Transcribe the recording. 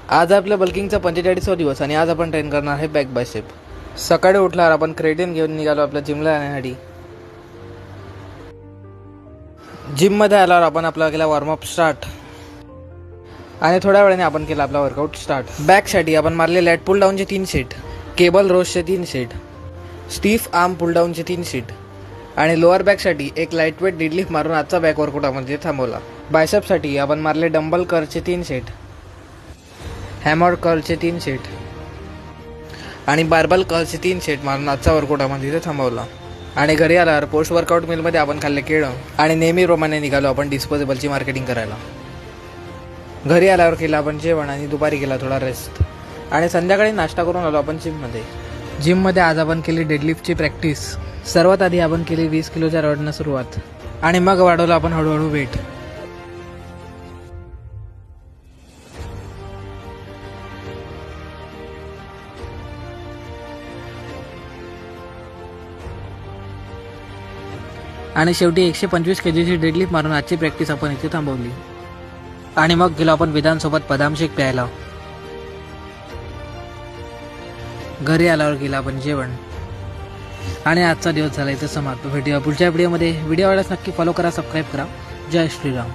आज आपल्या बल्किंगचा 45वा दिवस आणि आज आपण ट्रेन करणार आहे बॅक बायसेप. सकाळी उठल्यावर आपण क्रेटिन घेऊन निघालो आपल्या जिमला जाण्यासाठी. जिममध्ये आल्यावर आपण आपला केला वॉर्मअप स्टार्ट आणि थोड्या वेळाने आपण केला आपला वर्कआउट स्टार्ट. बॅकसाठी आपण मारले लॅट पुल डाऊनचे 3 सेट, केबल रोजचे 3 सेट, स्टीफ आर्म पुल डाऊनचे 3 सेट आणि लोअर बॅकसाठी एक लाईटवेट डेडलिफ्ट मारून आजचा बॅक वर्कआउट आपण थांबवला. बायसेपसाठी आपण मारले डंबल कर्लचे 3 सेट, हॅमर कर्लचे 3 सेट आणि बार्बल कर्लचे 3 सेट मारून आजचा वर्कआउट आपण तिथे थांबवला. आणि घरी आल्यावर पोस्ट वर्कआउट मिलमध्ये आपण खाल्ले केळं आणि नेहमीप्रमाणे निघालो आपण डिस्पोजेबलची मार्केटिंग करायला. घरी आल्यावर केलं आपण जेवण आणि दुपारी केला थोडा रेस्ट आणि संध्याकाळी नाश्ता करून आलो आपण जिममध्ये आज आपण केली डेडलिफ्टची प्रॅक्टिस. सर्वात आधी आपण केली 20 किलोच्या रॉडनं सुरुवात आणि मग वाढवलं आपण हळूहळू वेट. आणि शेवटी 125 kgची डेडलिफ्ट मारून आजची प्रॅक्टिस आपण इथे थांबवली. आणि मग गेलो आपण वेदांसोबत बदाम शेक प्यायला. घरी आल्यावर गेला आपण जेवण आणि आजचा दिवस झाला इथे समाप्त. भेटूया पुढच्या व्हिडिओमध्ये. व्हिडिओ आवडल्यास नक्की फॉलो करा, सबस्क्राईब करा. जय श्रीराम.